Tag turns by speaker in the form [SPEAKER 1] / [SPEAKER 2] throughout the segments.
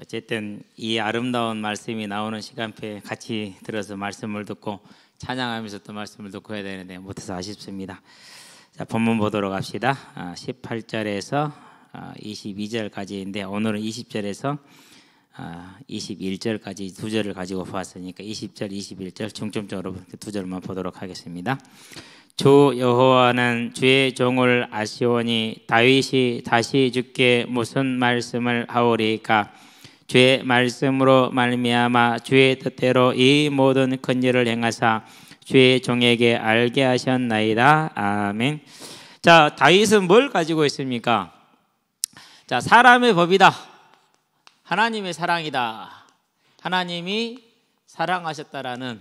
[SPEAKER 1] 어쨌든 이 아름다운 말씀이 나오는 시간표에 같이 들어서 말씀을 듣고 찬양하면서 또 말씀을 듣고 해야 되는데 못해서 아쉽습니다. 자, 본문 보도록 합시다. 18절에서 22절까지인데 오늘은 20절에서 21절까지 두 절을 가지고 보았으니까 20절, 21절 중점적으로 두 절만 보도록 하겠습니다. 주 여호와는 주의 종을 아시오니 다윗이 다시 주께 무슨 말씀을 하오리까? 주의 말씀으로 말미암아 주의 뜻대로 이 모든 큰 일을 행하사 주의 종에게 알게 하셨나이다. 아멘. 자, 다윗은 뭘 가지고 있습니까? 자, 사람의 법이다. 하나님의 사랑이다. 하나님이 사랑하셨다라는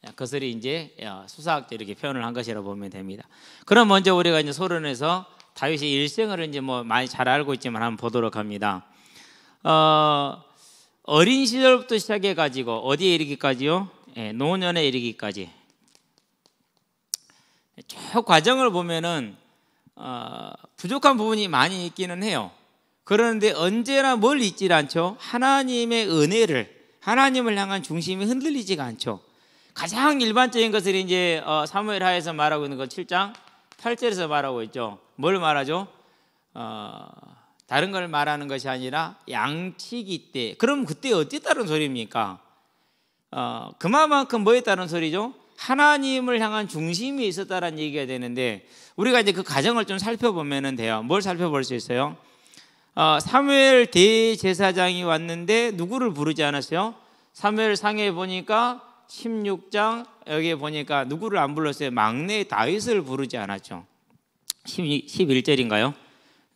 [SPEAKER 1] 그것을 이제 수사학자 이렇게 표현을 한 것이라고 보면 됩니다. 그럼 먼저 우리가 이제 소론에서 다윗의 일생을 이제 뭐 많이 잘 알고 있지만 한번 보도록 합니다. 어린 시절부터 시작해 가지고 어디에 이르기까지요? 노년에 이르기까지 쭉 과정을 보면은 부족한 부분이 많이 있기는 해요. 그런데 언제나 뭘 잊지 않죠? 하나님의 은혜를, 하나님을 향한 중심이 흔들리지가 않죠. 가장 일반적인 것을 이제 사무엘하에서 말하고 있는 건 7장 8절에서 말하고 있죠. 뭘 말하죠? 다른 걸 말하는 것이 아니라 양치기 때. 그럼 그때 어땠다는 소리입니까? 그만큼 뭐였다는 소리죠? 하나님을 향한 중심이 있었다는 얘기가 되는데 우리가 이제 그 과정을 좀 살펴보면 돼요. 뭘 살펴볼 수 있어요? 사무엘 대제사장이 왔는데 누구를 부르지 않았어요? 사무엘 상에 보니까 16장 여기에 보니까 누구를 안 불렀어요? 막내 다윗을 부르지 않았죠. 11절인가요?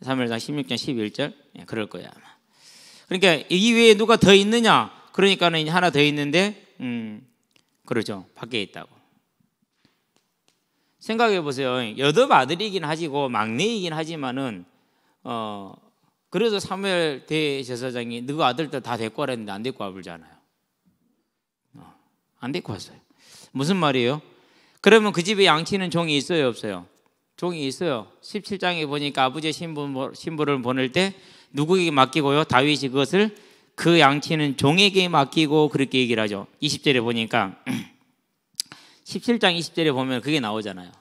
[SPEAKER 1] 사무엘상 16장 11절? 그럴 거야 아마. 그러니까 이 외에 누가 더 있느냐? 그러니까는 하나 더 있는데 그러죠. 밖에 있다고. 생각해 보세요. 여덟 아들이긴 하지고 막내이긴 하지만은 그래서 사무엘 대제사장이 너희 아들들 다 데리고 와라 했는데 안 데리고 와불잖아요. 안 데리고 왔어요. 무슨 말이에요? 그러면 그 집에 양치는 종이 있어요, 없어요? 종이 있어요. 17장에 보니까 아버지의 신부를 보낼 때 누구에게 맡기고요? 다윗이 그것을 그 양치는 종에게 맡기고 그렇게 얘기를 하죠. 20절에 보니까 17장 20절에 보면 그게 나오잖아요.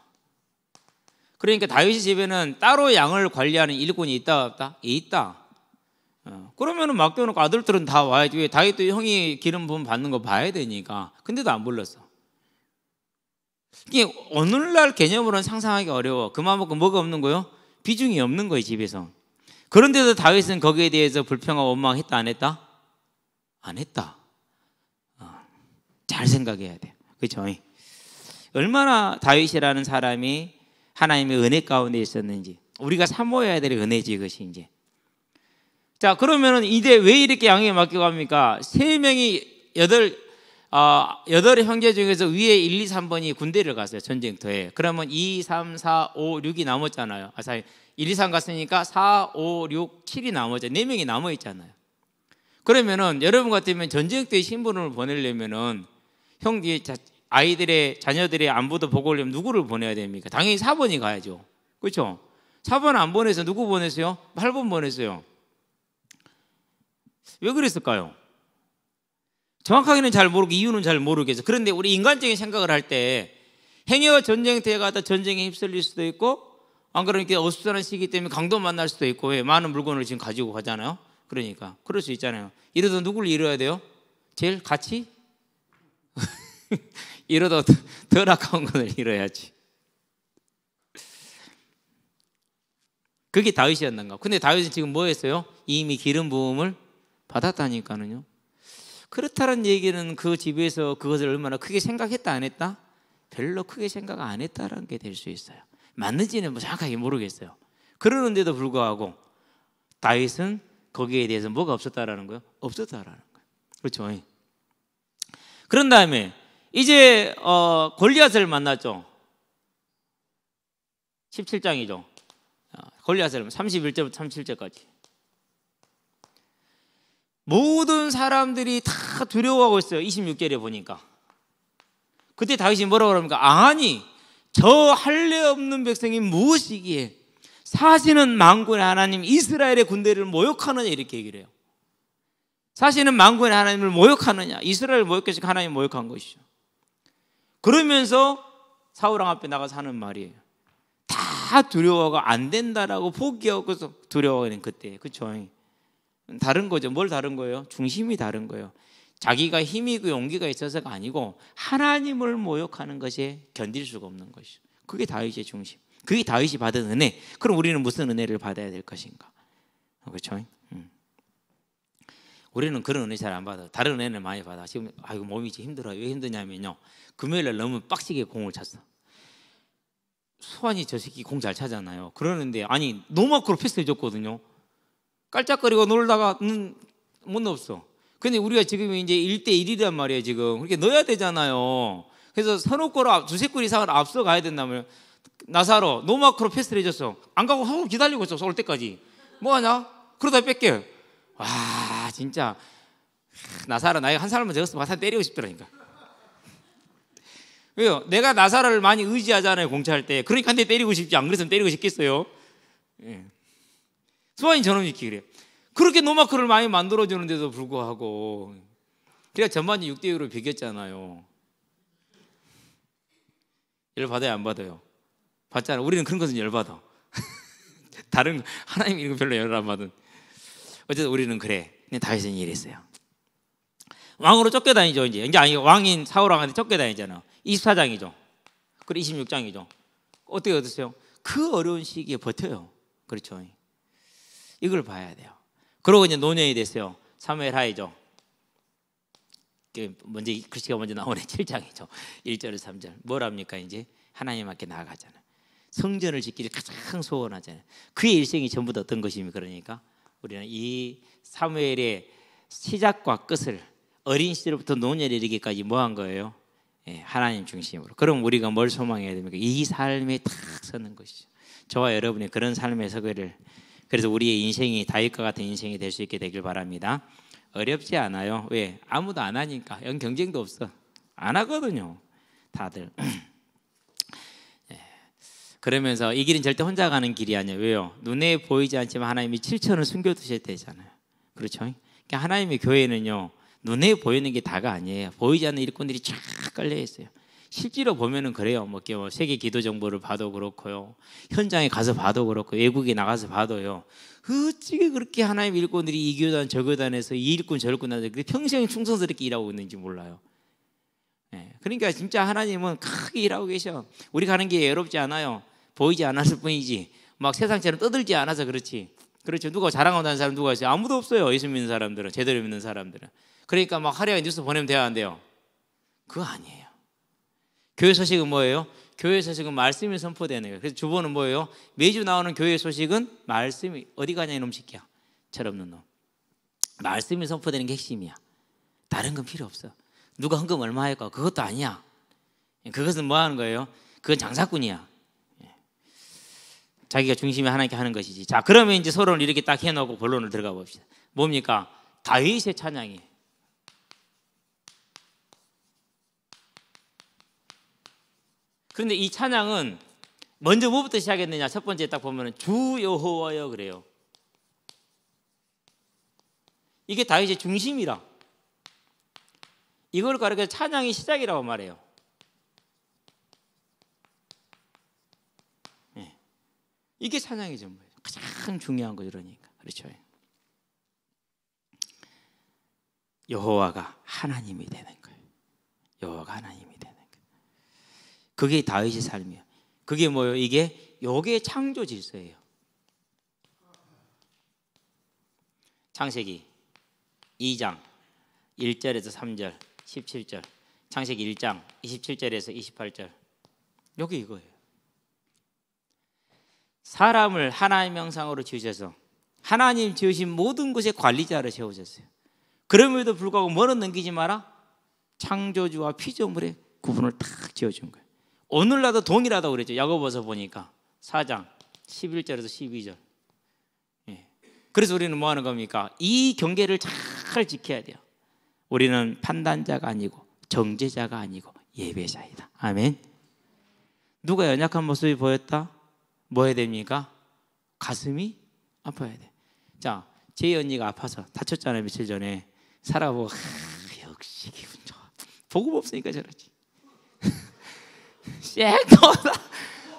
[SPEAKER 1] 그러니까 다윗의 집에는 따로 양을 관리하는 일꾼이 있다 없다? 있다. 그러면은 맡겨놓고 아들들은 다 와야지. 왜 다윗도 형이 기름 부음 받는 거 봐야 되니까. 근데도 안 불렀어. 이게 오늘날 개념으로는 상상하기 어려워. 그만큼 뭐가 없는 거요? 비중이 없는 거예요, 집에서. 그런데도 다윗은 거기에 대해서 불평하고 원망했다 안 했다? 안 했다. 잘 생각해야 돼요. 그렇죠? 얼마나 다윗이라는 사람이 하나님의 은혜 가운데 있었는지. 우리가 사모해야 될 은혜지 이것이 이제. 자, 그러면은 이제 왜 이렇게 양에게 맡기고 합니까? 세 명이 여덟의 형제 중에서 위에 1, 2, 3번이 군대를 갔어요. 전쟁터에. 그러면 2, 3, 4, 5, 6이 남았잖아요. 1, 2, 3 갔으니까 4, 5, 6, 7이 남았죠. 4명이 남아있잖아요. 그러면은 여러분 같으면 전쟁터에 신분을 보내려면은 아이들의 자녀들의 안부도 보고 오려면 누구를 보내야 됩니까? 당연히 4번이 가야죠. 그렇죠? 4번 안 보내서 누구 보냈어요? 8번 보냈어요. 왜 그랬을까요? 정확하게는 잘 모르고 이유는 잘 모르겠어요. 그런데 우리 인간적인 생각을 할 때 행여가 전쟁터에 가다 전쟁에 휩쓸릴 수도 있고 안 그러니까 어수선한 시기 때문에 강도 만날 수도 있고 왜 많은 물건을 지금 가지고 가잖아요. 그러니까 그럴 수 있잖아요. 이러다 누구를 잃어야 돼요? 제일 같이? 이러다 덜 아까운 것을 잃어야지. 그게 다윗이었는가? 근데 다윗은 지금 뭐 했어요? 이미 기름 부음을 받았다니까는요. 그렇다는 얘기는 그 집에서 그것을 얼마나 크게 생각했다 안 했다? 별로 크게 생각 안 했다라는 게 될 수 있어요. 맞는지는 뭐 정확하게 모르겠어요. 그러는데도 불구하고 다윗은 거기에 대해서 뭐가 없었다라는 거예요? 없었다라는 거예요. 그렇죠? 그런 다음에 이제 골리앗을 만났죠. 17장이죠. 골리앗을 31절부터 37절까지. 모든 사람들이 다 두려워하고 있어요. 26절에 보니까. 그때 다윗이 뭐라고 그럽니까? 아니 저 할례 없는 백성이 무엇이기에 사시는 만군의 하나님 이스라엘의 군대를 모욕하느냐 이렇게 얘기를 해요. 사실은 만군의 하나님을 모욕하느냐? 이스라엘을 모욕해서 하나님 모욕한 것이죠. 그러면서 사울왕 앞에 나가서 하는 말이에요. 다 두려워가 안 된다라고 포기하고서 두려워하는 그때. 그렇죠? 다른 거죠. 뭘 다른 거예요? 중심이 다른 거예요. 자기가 힘이고 용기가 있어서가 아니고 하나님을 모욕하는 것에 견딜 수가 없는 것이죠. 그게 다윗의 중심. 그게 다윗이 받은 은혜. 그럼 우리는 무슨 은혜를 받아야 될 것인가? 그렇죠? 우리는 그런 은혜 잘 안 받아. 다른 은혜는 많이 받아. 지금 아이고 몸이 힘들어요. 왜 힘드냐면요. 금요일날 너무 빡시게 공을 찼어. 수환이 저 새끼 공 잘 차잖아요. 그러는데 아니 노마크로 패스해 줬거든요. 깔짝거리고 놀다가 못 넣었어. 근데 우리가 지금 이제 1대1이란 말이에요. 지금 그렇게 넣어야 되잖아요. 그래서 서너 골 두세 골 이상을 앞서 가야 된다면 나사로 노마크로 패스를 해줬어. 안 가고 하고 기다리고 있어. 올 때까지. 뭐하냐? 그러다 뺏겨. 와 진짜 나사로 나이가 한 살만 적었으면 와서 때리고 싶더라니까. 왜요? 내가 나사로를 많이 의지하잖아요. 공차할 때. 그러니까 한 대 때리고 싶지. 안 그랬으면 때리고 싶겠어요? 예. 수완이 저놈 지키 그래요. 그렇게 노마크를 많이 만들어주는데도 불구하고 그래야 전반전 6대6로 비겼잖아요. 열받아요? 안 받아요? 받잖아요. 우리는 그런 것은 열받아. 다른 하나님 이런 거 별로 열 안 받은. 어쨌든 우리는 그래. 근데 다윗은 이랬어요. 왕으로 쫓겨다니죠. 이제 아니 왕인 사울왕한테 쫓겨다니잖아. 24장이죠. 그리고 26장이죠. 어떻게 얻었어요? 그 어려운 시기에 버텨요. 그렇죠. 이걸 봐야 돼요. 그러고 이제 노년이 됐어요. 사무엘 하이죠. 먼저 글씨가 먼저 나오네. 7장이죠. 1절에서 3절. 뭘 합니까? 이제 하나님 앞에 나아가잖아요. 성전을 짓기를 가장 소원하잖아요. 그의 일생이 전부 다 어떤 것입니까? 그러니까 우리는 이 사무엘의 시작과 끝을 어린 시절부터 노년에 이르기까지 뭐 한 거예요? 예, 하나님 중심으로. 그럼 우리가 뭘 소망해야 됩니까? 이 삶에 탁 서는 것이죠. 저와 여러분이 그런 삶의 서기를, 그래서 우리의 인생이 다윗과 같은 인생이 될 수 있게 되길 바랍니다. 어렵지 않아요. 왜? 아무도 안 하니까. 여기 경쟁도 없어. 안 하거든요. 다들. 예. 그러면서 이 길은 절대 혼자 가는 길이 아니에요. 왜요? 눈에 보이지 않지만 하나님이 7천을 숨겨두셨대잖아요. 그렇죠? 그러니까 하나님의 교회는요, 눈에 보이는 게 다가 아니에요. 보이지 않는 일꾼들이 쫙 깔려 있어요. 실제로 보면은 그래요. 뭐 세계 기도 정보를 봐도 그렇고요, 현장에 가서 봐도 그렇고, 외국에 나가서 봐도요. 어찌게 그렇게 하나님 일꾼들이 이 교단 저 교단에서 이 일꾼 저 일꾼한테 평생 충성스럽게 일하고 있는지 몰라요. 네. 그러니까 진짜 하나님은 크게 일하고 계셔. 우리가 하는 게 외롭지 않아요. 보이지 않았을 뿐이지. 막 세상처럼 떠들지 않아서 그렇지. 그렇죠. 누가 자랑한다는 사람 누가 있어요? 아무도 없어요. 예수 믿는 사람들은, 제대로 믿는 사람들은. 그러니까 막 하루에 뉴스 보내면 돼야 안 돼요? 그거 아니에요. 교회 소식은 뭐예요? 교회 소식은 말씀이 선포되는 거예요. 그래서 주보는 뭐예요? 매주 나오는 교회 소식은 말씀이, 어디 가냐 이놈 새끼야, 철없는 놈. 말씀이 선포되는 게 핵심이야. 다른 건 필요 없어. 누가 헌금 얼마 할까? 그것도 아니야. 그것은 뭐 하는 거예요? 그건 장사꾼이야. 자기가 중심에 하나님께 하는 것이지. 자, 그러면 이제 서로를 이렇게 딱 해놓고 본론을 들어가 봅시다. 뭡니까? 다윗의 찬양이. 그런데 이 찬양은 먼저 뭐부터 시작했느냐? 첫 번째 딱 보면은 주 여호와여 그래요. 이게 다윗의 중심이라. 이걸 가르쳐 찬양의 시작이라고 말해요. 네. 이게 찬양의 전부예요. 가장 중요한 거 이러니까. 그렇죠. 여호와가 하나님이 되는 거예요. 여호와가 하나님이 되는 거예요. 그게 다윗의 삶이에요. 그게 뭐예요? 이게 요게 창조 질서예요. 창세기 2장 1절에서 3절 17절, 창세기 1장 27절에서 28절. 요게 이거예요. 사람을 하나님의 형상으로 지으셔서 하나님 지으신 모든 것의 관리자를 세우셨어요. 그럼에도 불구하고 뭐는 넘기지 마라? 창조주와 피조물의 구분을 딱 지어준 거예요. 오늘날도 동일하다고 그랬죠. 야고보서 보니까 4장 11절에서 12절. 예. 그래서 우리는 뭐 하는 겁니까? 이 경계를 잘 지켜야 돼요. 우리는 판단자가 아니고 정죄자가 아니고 예배자이다. 아멘. 누가 연약한 모습이 보였다? 뭐 해야 됩니까? 가슴이 아파야 돼. 자, 제 언니가 아파서 다쳤잖아요. 며칠 전에. 살아보고 역시 기분 좋아. 복음 없으니까 저러지. 쌩터다.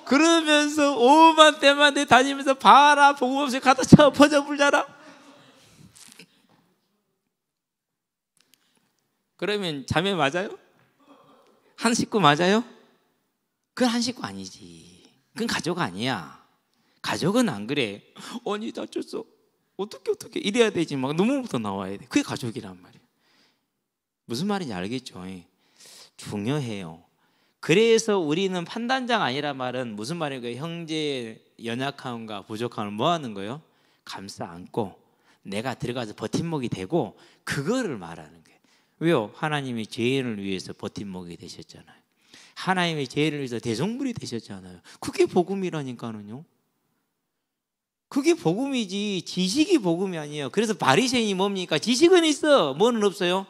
[SPEAKER 1] 그러면서 오만 때만 내 다니면서 봐라 복음 없이 갖다 쳐 퍼져 불자라. 그러면 자매 맞아요? 한 식구 맞아요? 그건 한 식구 아니지. 그건 가족 아니야. 가족은 안 그래. 언니 다쳤어. 어떻게 이래야 되지. 막 눈물부터 나와야 돼. 그게 가족이란 말이야. 무슨 말인지 알겠죠? 중요해요. 그래서 우리는 판단자가 아니란 말은 무슨 말인가요? 형제의 연약함과 부족함을 뭐 하는 거예요? 감싸 안고 내가 들어가서 버팀목이 되고 그거를 말하는 거예요. 왜요? 하나님이 죄인을 위해서 버팀목이 되셨잖아요. 하나님의 죄인을 위해서 대성물이 되셨잖아요. 그게 복음이라니까는요. 그게 복음이지 지식이 복음이 아니에요. 그래서 바리새인이 뭡니까? 지식은 있어. 뭐는 없어요?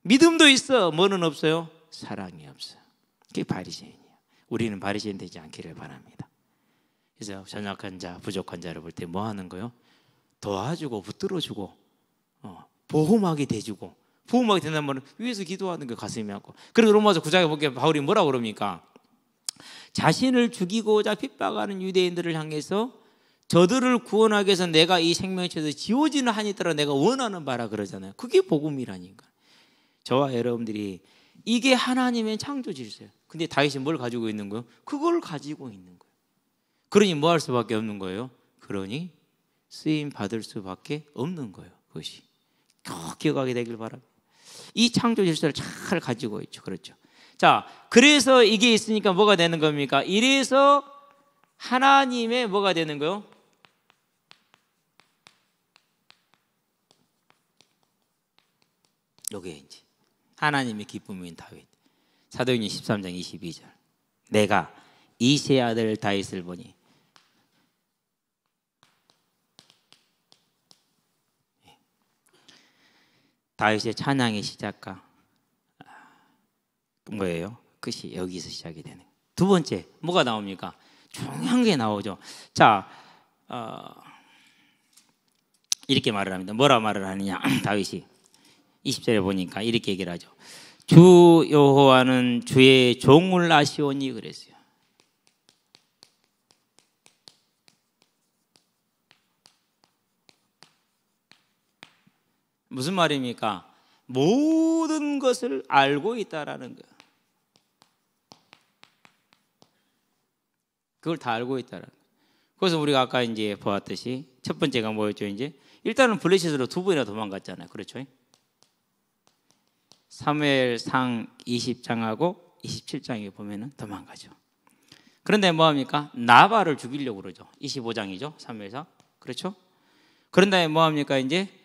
[SPEAKER 1] 믿음도 있어. 뭐는 없어요? 사랑이 없어요. 그게 바리새인이에요. 우리는 바리새인 되지 않기를 바랍니다. 그래서 연약한 자, 부족한 자를 볼 때 뭐 하는 거요? 도와주고 붙들어주고 보호막이 돼주고. 보호막이 된다는 말은 위에서 기도하는 게 가슴이 아프고. 그리고 로마서 9장에 보니까 바울이 뭐라고 그럽니까? 자신을 죽이고자 핍박하는 유대인들을 향해서 저들을 구원하기 위해서 내가 이 생명체에서 지워지는 한이 따라 내가 원하는 바라 그러잖아요. 그게 복음이라니까. 저와 여러분들이 이게 하나님의 창조 질서예요. 근데 다윗이 뭘 가지고 있는 거예요? 그걸 가지고 있는 거예요. 그러니 뭐 할 수밖에 없는 거예요? 그러니 쓰임 받을 수밖에 없는 거예요. 그것이 꼭 기억하게 되길 바랍니다. 이 창조 질서를 잘 가지고 있죠. 그렇죠. 자, 그래서 이게 있으니까 뭐가 되는 겁니까? 이래서 하나님의 뭐가 되는 거요? 요게 이제 하나님의 기쁨인 다윗. 사도행전 13장 22절. 내가 이새의 아들 다윗을 보니 다윗의 찬양의 시작과 뭐예요? 끝이 여기서 시작이 되는 거예요. 두 번째 뭐가 나옵니까? 중요한 게 나오죠. 자, 이렇게 말을 합니다. 뭐라 말을 하느냐? 다윗이 20절에 보니까 이렇게 얘기를 하죠. 주 여호와는 주의 종을 아시오니 그랬어요. 무슨 말입니까? 모든 것을 알고 있다라는 거예요. 그걸 다 알고 있다라는 거예요. 그래서 우리가 아까 이제 보았듯이 첫 번째가 뭐였죠? 이제 일단은 블레셋으로 두 번이나 도망갔잖아요. 그렇죠? 사무엘상 20장하고 27장에 보면은 도망가죠. 그런데 뭐 합니까? 나발을 죽이려고 그러죠. 25장이죠. 사무엘상. 그렇죠? 그런데 뭐 합니까? 이제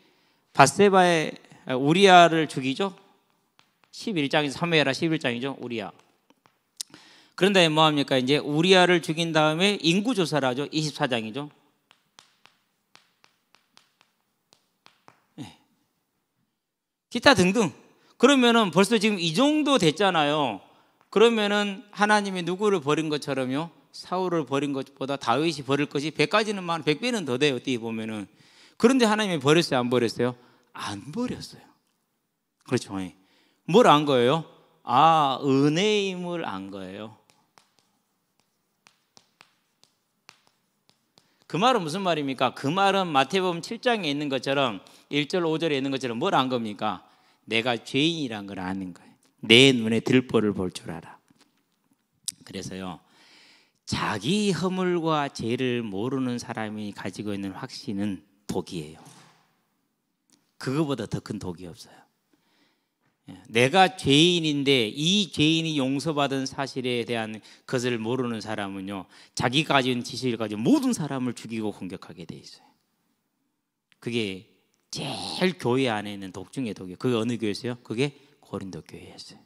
[SPEAKER 1] 밧세바의 우리아를 죽이죠. 11장에서 사무엘하 11장이죠. 우리아. 그런데 뭐 합니까? 이제 우리아를 죽인 다음에 인구 조사를 하죠. 24장이죠. 네. 기타 등등. 그러면은 벌써 지금 이 정도 됐잖아요. 그러면은 하나님이 누구를 버린 것처럼요? 사울을 버린 것보다 다윗이 버릴 것이 100가지는 많아. 100배는 더 돼요. 어떻게 보면은. 그런데 하나님이 버렸어요? 안 버렸어요? 안 버렸어요. 그렇죠. 뭘 안 거예요? 은혜의 힘을 안 거예요. 그 말은 무슨 말입니까? 그 말은 마태복음 7장에 있는 것처럼 1절 5절에 있는 것처럼 뭘 안 겁니까? 내가 죄인이란 걸 아는 거예요. 내 눈에 들보를 볼 줄 알아. 그래서요, 자기 허물과 죄를 모르는 사람이 가지고 있는 확신은 독이에요. 그거보다 더 큰 독이 없어요. 내가 죄인인데 이 죄인이 용서받은 사실에 대한 것을 모르는 사람은요, 자기가 가진 지식을 가지고 모든 사람을 죽이고 공격하게 돼 있어요. 그게 제일 교회 안에 있는 독 중에 독이에요. 그게 어느 교회였어요? 그게 고린도 교회였어요.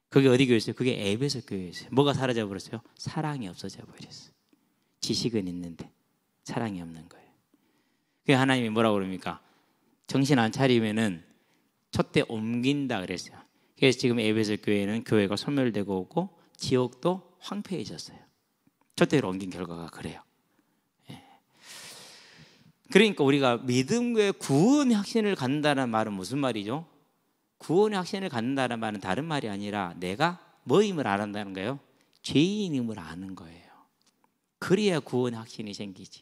[SPEAKER 1] 그게 어디 교회였어요? 그게 에베소 교회였어요. 뭐가 사라져 버렸어요? 사랑이 없어져 버렸어요. 지식은 있는데 사랑이 없는 거예요. 그게 하나님이 뭐라고 그럽니까? 정신 안 차리면은 촛대 옮긴다 그랬어요. 그래서 지금 에베소 교회는 교회가 소멸되고 있고 지역도 황폐해졌어요. 촛대를 옮긴 결과가 그래요. 그러니까 우리가 믿음의 구원의 확신을 갖는다는 말은 무슨 말이죠? 구원의 확신을 갖는다는 말은 다른 말이 아니라 내가 뭐임을 알았다는 거예요? 죄인임을 아는 거예요. 그래야 구원의 확신이 생기지.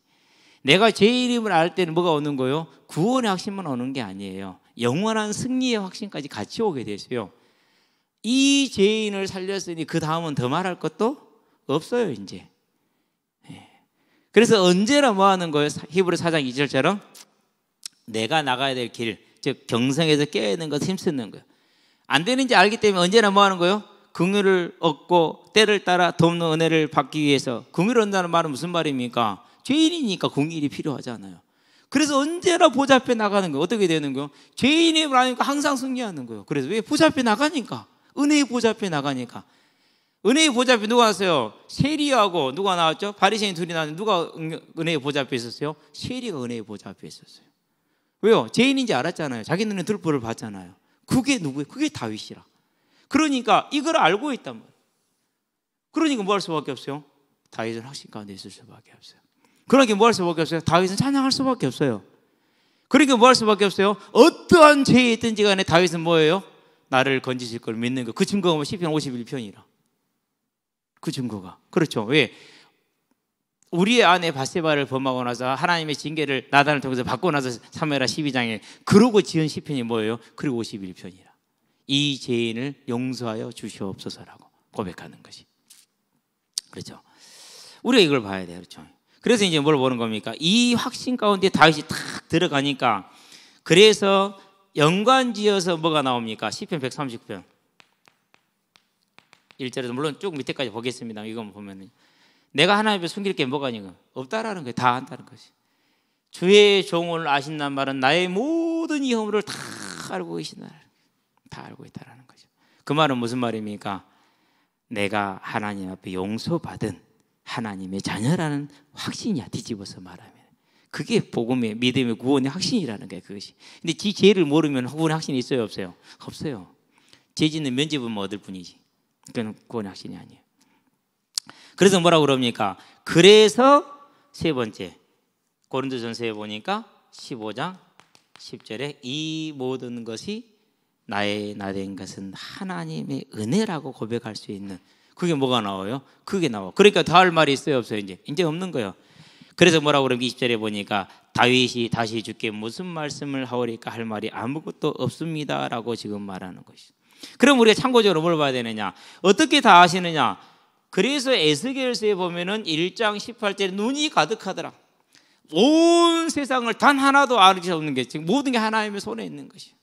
[SPEAKER 1] 내가 죄인임을 알 때는 뭐가 오는 거예요? 구원의 확신만 오는 게 아니에요. 영원한 승리의 확신까지 같이 오게 되세요. 이 죄인을 살렸으니 그 다음은 더 말할 것도 없어요 이제. 그래서 언제나 뭐 하는 거예요? 히브리 4장 2절처럼 내가 나가야 될 길, 즉 경성에서 깨어야 되는 것을 힘쓰는 거예요. 안 되는지 알기 때문에 언제나 뭐 하는 거예요? 긍휼을 얻고 때를 따라 돕는 은혜를 받기 위해서. 긍휼을 얻는다는 말은 무슨 말입니까? 죄인이니까 긍휼이 필요하잖아요. 그래서 언제나 보좌 앞에 나가는 거예요. 어떻게 되는 거예요? 죄인임을 아니까 항상 승리하는 거예요. 그래서 왜? 보좌 앞에 나가니까. 은혜의 보좌 앞에 나가니까. 은혜의 보좌 앞에 누가 왔어요? 세리하고 누가 나왔죠? 바리새인 둘이 나왔는데 누가 은혜의 보좌 앞에 있었어요? 세리가 은혜의 보좌 앞에 있었어요. 왜요? 죄인인지 알았잖아요. 자기 눈에 들보를 봤잖아요. 그게 누구예요? 그게 다윗이라. 그러니까 이걸 알고 있단 말이에요. 그러니까 뭐 할 수밖에 없어요? 다윗은 확신 가운데 있을 수밖에 없어요. 그러니까 뭐 할 수밖에 없어요? 다윗은 찬양할 수밖에 없어요. 그러니까 뭐 할 수밖에 없어요? 어떠한 죄에 있든지 간에 다윗은 뭐예요? 나를 건지실 걸 믿는 거. 그 증거가 뭐 시편 51편이라. 그 증거가. 그렇죠. 왜? 우리의 아내 바세바를 범하고 나서 하나님의 징계를 나단을 통해서 받고 나서 사무엘하 12장에 그러고 지은 시편이 뭐예요? 그리고 51편이라. 이 죄인을 용서하여 주시옵소서라고 고백하는 것이. 그렇죠. 우리가 이걸 봐야 돼요. 그렇죠. 그래서 이제 뭘 보는 겁니까? 이 확신 가운데 다윗이 탁 들어가니까 그래서 연관지어서 뭐가 나옵니까? 시편 139편 1절에서 물론 쭉 밑에까지 보겠습니다. 이거 보면 내가 하나님 앞에 숨길 게 뭐가 아니고 없다라는 거예요. 다 한다는 것이. 주의 종을 아신다는 말은 나의 모든 이 허물을 다 알고 계신다. 다 알고 있다라는 거죠. 그 말은 무슨 말입니까? 내가 하나님 앞에 용서받은 하나님의 자녀라는 확신이야. 뒤집어서 말하면. 그게 복음의 믿음의 구원의 확신이라는 거예요. 그것이. 근데 지 죄를 모르면 구원의 확신이 있어요? 없어요? 없어요. 죄 짓는 면죄부만 얻을 뿐이지. 그건 구원의 확신이 아니에요. 그래서 뭐라고 그럽니까? 그래서 세 번째 고린도전서에 보니까 15장 10절에 이 모든 것이 나의 나된 것은 하나님의 은혜라고 고백할 수 있는 그게 뭐가 나와요? 그게 나와. 그러니까 더 할 말이 있어요? 없어요? 이제 없는 거예요. 그래서 뭐라고 그러면 20절에 보니까 다윗이 다시 주께 무슨 말씀을 하오리까 할 말이 아무것도 없습니다라고 지금 말하는 것이죠. 그럼 우리가 참고적으로 뭘 봐야 되느냐? 어떻게 다 아시느냐? 그래서 에스겔서에 보면은 1장 18절에 눈이 가득하더라. 온 세상을 단 하나도 알 수 없는 게 지금 모든 게 하나님의 손에 있는 것이에요.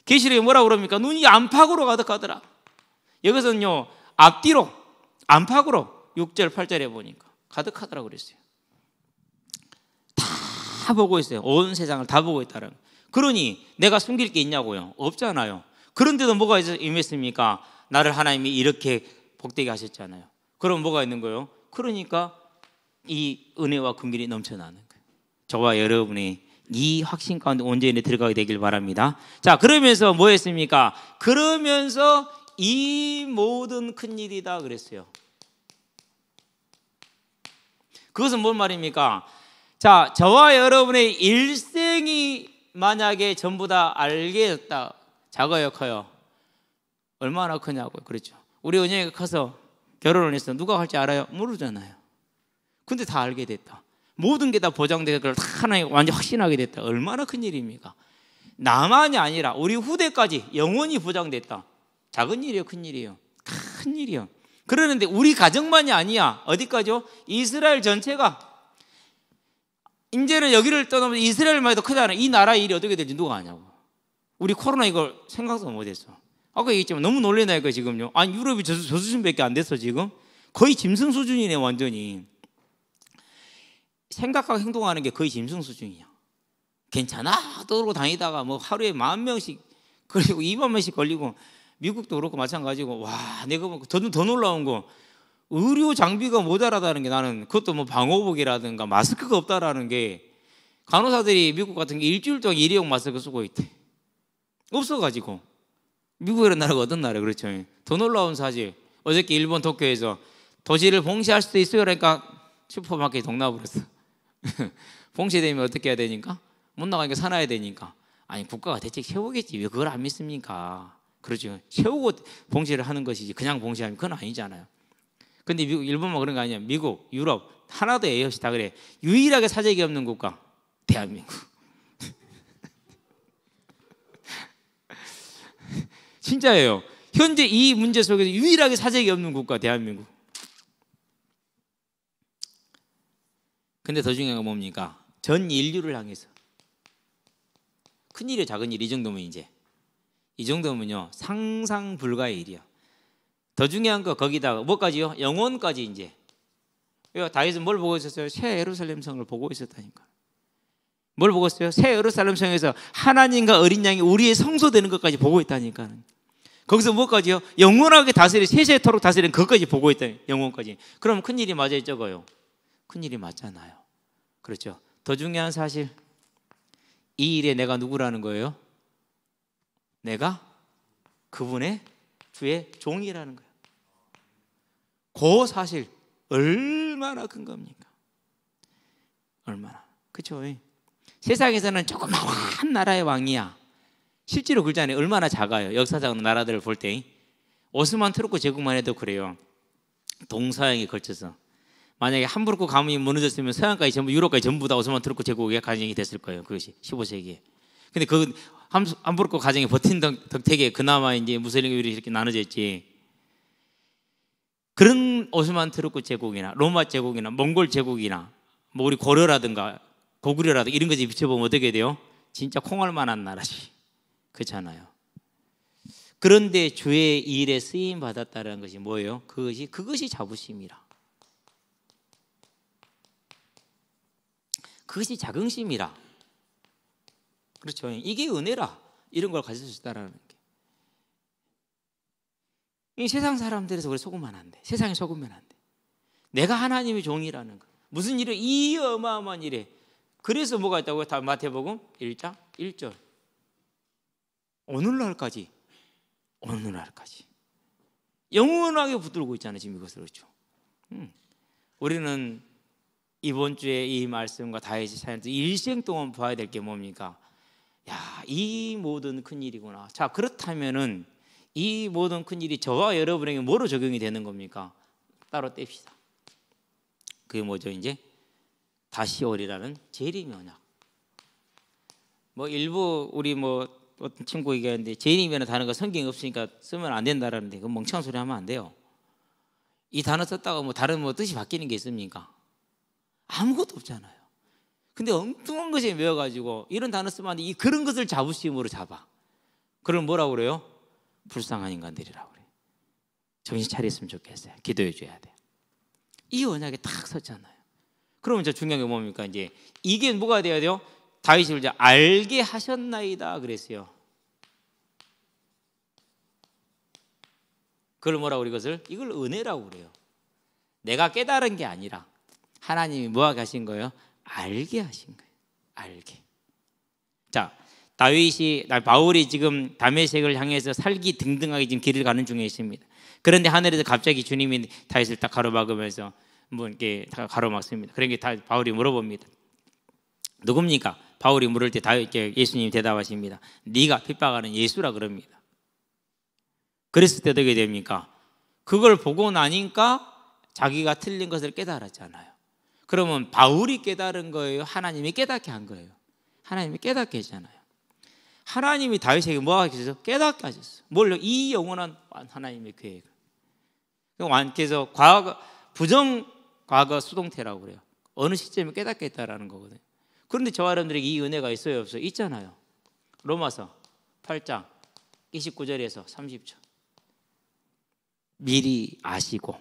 [SPEAKER 1] 계시록에 뭐라고 그럽니까? 눈이 안팎으로 가득하더라. 여기서는요 앞뒤로 안팎으로 6절 8절에 보니까 가득하더라고 그랬어요. 다 보고 있어요. 온 세상을 다 보고 있다는. 그러니 내가 숨길 게 있냐고요? 없잖아요. 그런데도 뭐가 임했습니까? 나를 하나님이 이렇게 복되게 하셨잖아요. 그럼 뭐가 있는 거예요? 그러니까 이 은혜와 긍휼이 넘쳐나는 거예요. 저와 여러분이 이 확신 가운데 온전히 들어가게 되길 바랍니다. 자, 그러면서 뭐 했습니까? 그러면서 이 모든 큰일이다 그랬어요. 그것은 뭔 말입니까? 자, 저와 여러분의 일생이 만약에 전부 다 알게 됐다. 작아요, 커요? 얼마나 크냐고요. 그렇죠. 우리 은영이가 커서 결혼을 했어. 누가 할지 알아요? 모르잖아요. 근데 다 알게 됐다. 모든 게 다 보장되고 그걸 다 하나님 완전 확신하게 됐다. 얼마나 큰 일입니까? 나만이 아니라 우리 후대까지 영원히 보장됐다. 작은 일이에요, 큰 일이에요? 큰 일이요. 그러는데 우리 가정만이 아니야. 어디까지요? 이스라엘 전체가. 이제는 여기를 떠나면 이스라엘만 해도 크잖아요. 이 나라 일이 어떻게 될지 누가 아냐고. 우리 코로나 이걸 생각도 못했어. 아까 얘기했지만 너무 놀래나니까 지금요. 아니 유럽이 저 수준밖에 안 됐어 지금. 거의 짐승 수준이네 완전히. 생각하고 행동하는 게 거의 짐승 수준이야. 괜찮아 떠들고 다니다가 뭐 하루에 10,000명씩 걸리고 20,000명씩 걸리고 미국도 그렇고 마찬가지고. 와 내가 더 놀라운 거 의료 장비가 모자라다는 게 나는 그것도 뭐 방호복이라든가 마스크가 없다라는 게 간호사들이 미국 같은 게 일주일 동안 일회용 마스크 쓰고 있대. 없어가지고. 미국이라는 나라가 어떤 나라예요? 그렇죠. 더 놀라운 사실. 어저께 일본 도쿄에서 도시를 봉쇄할 수도 있어요. 그러니까 슈퍼마켓이 동나버렸어. 봉쇄되면 어떻게 해야 되니까? 못 나가니까 사놔야 되니까. 아니 국가가 대책 세우겠지 왜 그걸 안 믿습니까? 그렇죠. 세우고 봉쇄를 하는 것이지 그냥 봉쇄하면 그건 아니잖아요. 근데 미국, 일본만 그런 거 아니야. 미국, 유럽 하나도 예의 없이 다 그래. 유일하게 사재기 없는 국가 대한민국. 진짜예요. 현재 이 문제 속에서 유일하게 사재기 없는 국가 대한민국. 근데 더 중요한 건 뭡니까? 전 인류를 향해서 큰일이에요. 작은 일 이 정도면 이제 이 정도면요 상상 불가의 일이야. 더 중요한 거 거기다가 뭐까지요? 영혼까지 이제. 다윗은 뭘 보고 있었어요? 새 예루살렘 성을 보고 있었다니까. 뭘 보고 있어요? 새 예루살렘 성에서 하나님과 어린 양이 우리의 성소되는 것까지 보고 있다니까. 거기서 뭐까지요? 영원하게 다스리 세세토록 다스리는 그것까지 보고 있다. 영혼까지. 그럼 큰일이 맞아요 적어요? 큰일이 맞잖아요. 그렇죠. 더 중요한 사실 이 일에 내가 누구라는 거예요? 내가 그분의 주의 종이라는 거예요. 그 사실 얼마나 큰 겁니까? 얼마나. 그렇죠. 세상에서는 조그마한 나라의 왕이야. 실제로 그러잖아요. 얼마나 작아요. 역사적인 나라들을 볼 때 오스만 트루크 제국만 해도 그래요. 동서양에 걸쳐서 만약에 함부르크 가문이 무너졌으면 서양까지 전부 유럽까지 전부 다 오스만 트루크 제국의 가정이 됐을 거예요. 그것이 15세기에. 근데 그 함부르크 가정이 버틴 덕택에 그나마 이제 무슬림들이 이렇게 나눠졌지. 그런 오스만 트루크 제국이나 로마 제국이나 몽골 제국이나 뭐 우리 고려라든가 고구려라든가 이런 것에 비춰보면 어떻게 돼요? 진짜 콩알만한 나라지. 그렇잖아요. 그런데 주의 일에 쓰임 받았다는 것이 뭐예요? 그것이 자부심이라. 그것이 자긍심이라. 그렇죠. 이게 은혜라. 이런 걸 가질 수 있다라는 게. 이 세상 사람들에서 그래 속으면 안 돼. 세상에 속으면 안 돼. 내가 하나님의 종이라는 거. 무슨 일을 이 어마어마한 일에. 그래서 뭐가 있다고요? 다 마태복음 1장 1절. 오늘날까지 영원하게 붙들고 있잖아요. 지금 이것을. 그렇죠. 우리는 이번 주에 이 말씀과 다윗의 사연에서 일생 동안 봐야 될 게 뭡니까? 야, 이 모든 큰일이구나. 자, 그렇다면은 이 모든 큰일이 저와 여러분에게 뭐로 적용이 되는 겁니까? 따로 뗍시다. 그게 뭐죠? 이제 다시오리라는 재림의 언약. 뭐 일부 우리 뭐 어떤 친구 얘기하는데 재림이라는 단어가 성경에 없으니까 쓰면 안 된다라는데 그 멍청한 소리 하면 안 돼요. 이 단어 썼다가 뭐 다른 뭐 뜻이 바뀌는 게 있습니까? 아무것도 없잖아요. 근데 엉뚱한 것에 매여가지고 이런 단어 쓰면 안 돼. 그런 것을 자부심으로 잡아. 그럼 뭐라고 그래요? 불쌍한 인간들이라고 그래요. 정신 차렸으면 좋겠어요. 기도해 줘야 돼요. 이 언약에 딱 섰잖아요. 그러면 저 중요한 게 뭡니까? 이제 이게 뭐가 돼야 돼요? 다윗이 이제 알게 하셨나이다 그랬어요. 그걸 뭐라고 이것을? 이걸 은혜라고 그래요. 내가 깨달은 게 아니라 하나님이 뭐하게 하신 거예요? 알게 하신 거예요. 알게. 자, 바울이 지금 다메섹을 향해서 살기 등등하게 지금 길을 가는 중에 있습니다. 그런데 하늘에서 갑자기 주님이 다윗을 딱 가로막으면서 뭐 이렇게 다 가로막습니다. 그러니까 바울이 물어봅니다. 누굽니까? 바울이 물을 때 예수님이 대답하십니다. 네가 핍박하는 예수라 그럽니다. 그랬을 때 어떻게 됩니까? 그걸 보고 나니까 자기가 틀린 것을 깨달았잖아요. 그러면 바울이 깨달은 거예요? 하나님이 깨닫게 한 거예요? 하나님이 깨닫게 했잖아요. 하나님이 다윗에게 뭐 하셨어요? 깨닫게 하셨어요. 뭘요? 이 영원한 하나님의 계획을. 그래서 부정과거 수동태라고 그래요. 어느 시점에 깨닫게 했다라는 거거든요. 그런데 저와 여러분들에게 이 은혜가 있어요? 없어요? 있잖아요. 로마서 8장 29절에서 30절. 미리 아시고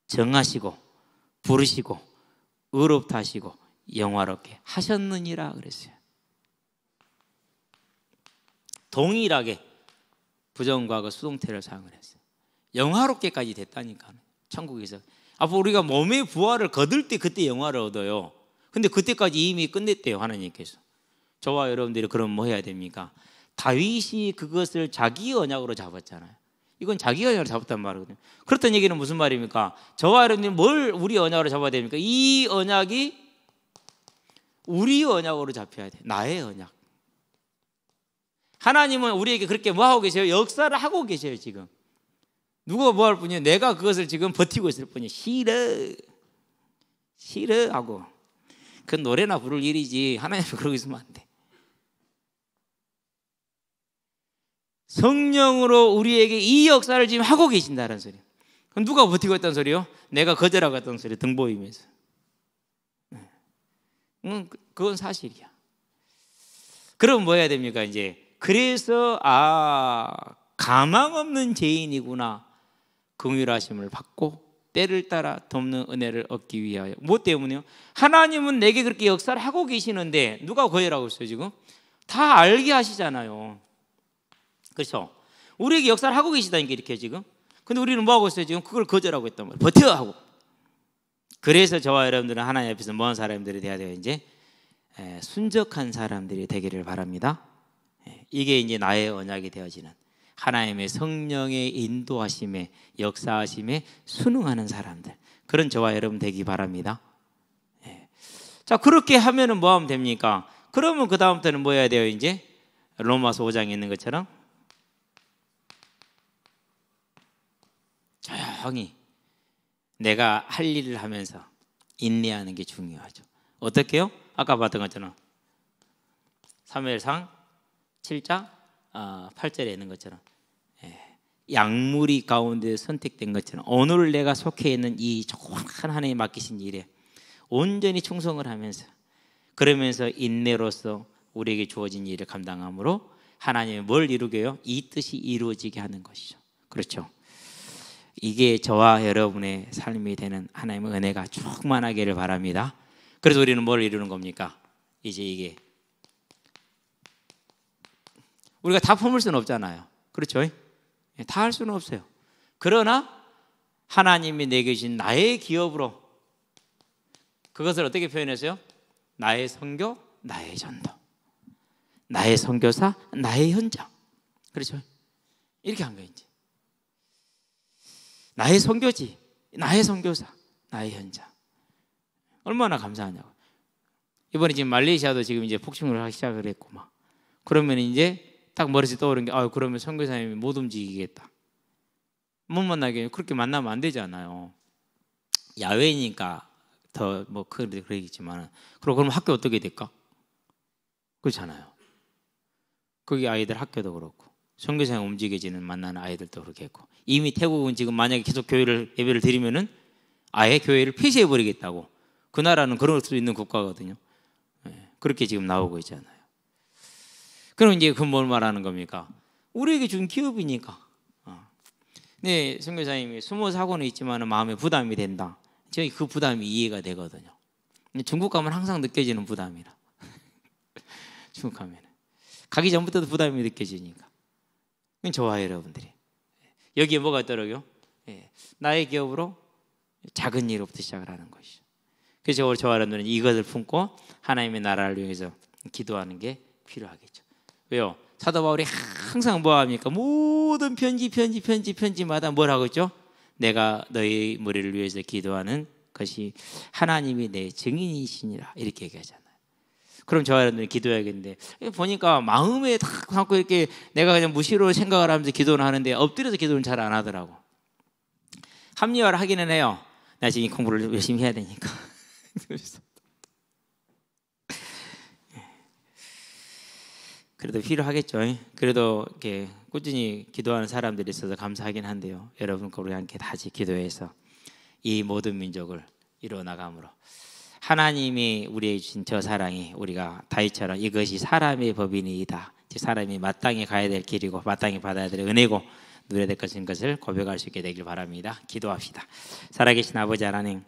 [SPEAKER 1] 정하시고 부르시고 의롭다 하시고 영화롭게 하셨느니라 그랬어요. 동일하게 부정과거 수동태를 사용을 했어요. 영화롭게까지 됐다니까. 천국에서 앞으로 우리가 몸의 부활을 거둘 때 그때 영화를 얻어요. 근데 그때까지 이미 끝냈대요. 하나님께서. 저와 여러분들이 그럼 뭐 해야 됩니까? 다윗이 그것을 자기 언약으로 잡았잖아요. 이건 자기 언약으로 잡았단 말이거든요. 그렇다는 얘기는 무슨 말입니까? 저와 여러분들이 뭘 우리 언약으로 잡아야 됩니까? 이 언약이 우리 언약으로 잡혀야 돼. 나의 언약. 하나님은 우리에게 그렇게 뭐 하고 계세요? 역사를 하고 계세요. 지금 누가 뭐 할 뿐이에요? 내가 그것을 지금 버티고 있을 뿐이에요. 싫어 하고. 그 노래나 부를 일이지 하나님은 그러고 있으면 안 돼. 성령으로 우리에게 이 역사를 지금 하고 계신다는 소리예요. 그럼 누가 버티고 있다는 소리요? 내가 거절하고 있다는 소리, 등 보이면서. 그건 사실이야. 그럼 뭐 해야 됩니까? 이제 그래서 가망 없는 죄인이구나. 긍휼하심을 받고 때를 따라 돕는 은혜를 얻기 위하여. 뭐 때문에요? 하나님은 내게 그렇게 역사를 하고 계시는데 누가 거절하고 있어요 지금? 다 알게 하시잖아요. 그렇죠? 우리에게 역사를 하고 계시다니까 이렇게 지금. 근데 우리는 뭐 하고 있어요 지금? 그걸 거절하고 있단 말이에요. 버텨 하고. 그래서 저와 여러분들은 하나님 앞에서 먼 사람들이 돼야 돼요. 이제 순적한 사람들이 되기를 바랍니다. 이게 이제 나의 언약이 되어지는 하나님의 성령의 인도하심에 역사하심에 순응하는 사람들, 그런 저와 여러분 되기 바랍니다. 자, 그렇게 하면은 뭐 하면 됩니까? 그러면 그 다음부터는 뭐 해야 돼요? 이제 로마서 5장에 있는 것처럼 조용히 내가 할 일을 하면서 인내하는 게 중요하죠. 어떻게요? 아까 봤던 것처럼 사무엘상 7장 8절에 있는 것처럼 양무리 가운데 선택된 것처럼 오늘 내가 속해 있는 이 조그만 하나님이 맡기신 일에 온전히 충성을 하면서, 그러면서 인내로서 우리에게 주어진 일을 감당함으로 하나님이 뭘 이루게요? 이 뜻이 이루어지게 하는 것이죠. 그렇죠? 이게 저와 여러분의 삶이 되는 하나님의 은혜가 충만하기를 바랍니다. 그래서 우리는 뭘 이루는 겁니까? 이제 이게 우리가 다 품을 수는 없잖아요. 그렇죠? 다 할 수는 없어요. 그러나 하나님이 내게 주신 나의 기업으로 그것을 어떻게 표현했어요? 나의 선교, 나의 전도, 나의 선교사, 나의 현장. 그렇죠? 이렇게 한 거예요. 이제 나의 선교지, 나의 선교사, 나의 현장. 얼마나 감사하냐고. 이번에 지금 말레이시아도 지금 이제 폭증을 하기 시작을 했고 막. 그러면 이제 딱 머릿속에 떠오르는 게 그러면 선교사님이 못 움직이겠다. 못 만나게 그렇게 만나면 안 되잖아요. 야외니까 더 뭐 그러겠지만 그러면 학교 어떻게 될까? 그렇잖아요. 거기 아이들 학교도 그렇고 선교사님 움직여지는 만나는 아이들도 그렇게 했고, 이미 태국은 지금 만약에 계속 예배를 드리면은 아예 교회를 폐쇄해 버리겠다고. 그 나라는 그럴 수 있는 국가거든요. 그렇게 지금 나오고 있잖아요. 그럼 이제 그 뭘 말하는 겁니까? 우리에게 준 기업이니까. 네, 선교사님이 숨어사고는 있지만 마음에 부담이 된다. 저희 그 부담이 이해가 되거든요. 중국 가면 항상 느껴지는 부담이라. 중국 가면 가기 전부터도 부담이 느껴지니까. 저와 여러분들이 여기에 뭐가 있더라고요? 나의 기업으로 작은 일부터 시작을 하는 것이죠. 그래서 저와 여러분들은 이것을 품고 하나님의 나라를 위해서 기도하는 게 필요하겠죠. 왜요? 사도 바울이 항상 뭐 합니까? 모든 편지마다 뭘 하고 있죠? 내가 너희 머리를 위해서 기도하는 것이 하나님이 내 증인이시니라, 이렇게 얘기하잖아요. 그럼 저와 여러분들이 기도해야겠는데, 보니까 마음에 딱 갖고 이렇게 내가 그냥 무시로 생각을 하면서 기도를 하는데 엎드려서 기도는 잘 안 하더라고. 합리화를 하기는 해요. 나 지금 이 공부를 열심히 해야 되니까. 그래도 필요하겠죠. 그래도 이렇게 꾸준히 기도하는 사람들이 있어서 감사하긴 한데요. 여러분과 우리 함께 다시 기도해서 이 모든 민족을 이루어나감으로 하나님이 우리에게 주신 저 사랑이 우리가 다윗처럼 이것이 사람의 법이니이다, 사람이 마땅히 가야 될 길이고 마땅히 받아야 될 은혜고 누려야 될 것인 것을 고백할 수 있게 되길 바랍니다. 기도합시다. 살아계신 아버지 하나님,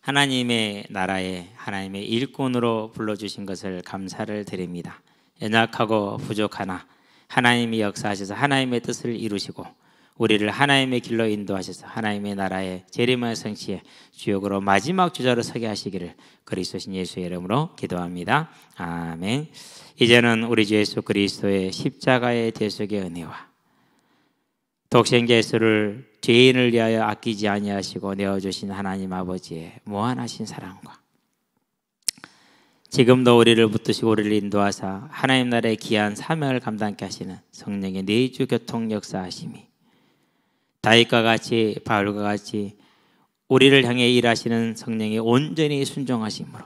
[SPEAKER 1] 하나님의 나라에 하나님의 일꾼으로 불러주신 것을 감사를 드립니다. 연약하고 부족하나 하나님이 역사하셔서 하나님의 뜻을 이루시고 우리를 하나님의 길로 인도하셔서 하나님의 나라의 재림의 성취의 주역으로 마지막 주자로 서게 하시기를 그리스도신 예수의 이름으로 기도합니다. 아멘. 이제는 우리 주 예수 그리스도의 십자가의 대속의 은혜와 독생자 예수를 죄인을 위하여 아끼지 아니하시고 내어주신 하나님 아버지의 무한하신 사랑과 지금도 우리를 붙드시고 우리를 인도하사 하나님 나라의 귀한 사명을 감당케 하시는 성령의 내주 교통 역사하심이 다윗과 같이 바울과 같이 우리를 향해 일하시는 성령이 온전히 순종하심으로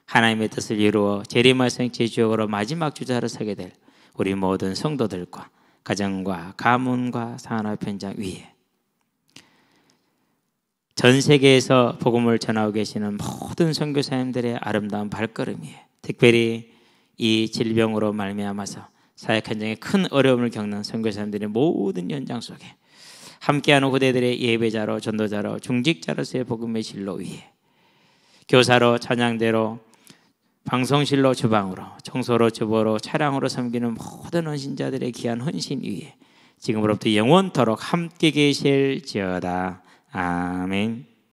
[SPEAKER 1] 하나님의 뜻을 이루어 재림의 생체 주역으로 마지막 주자로 서게 될 우리 모든 성도들과 가정과 가문과 산업 현장 위에 전 세계에서 복음을 전하고 계시는 모든 선교사님들의 아름다운 발걸음이에요. 특별히 이 질병으로 말미암아서 사역 현장에 큰 어려움을 겪는 선교사님들의 모든 현장 속에 함께하는 후대들의 예배자로 전도자로 중직자로서의 복음의 진로 위에 교사로 찬양대로 방송실로 주방으로 청소로 주보로 차량으로 섬기는 모든 헌신자들의 귀한 헌신 위에 지금으로부터 영원토록 함께 계실지어다. 아멘.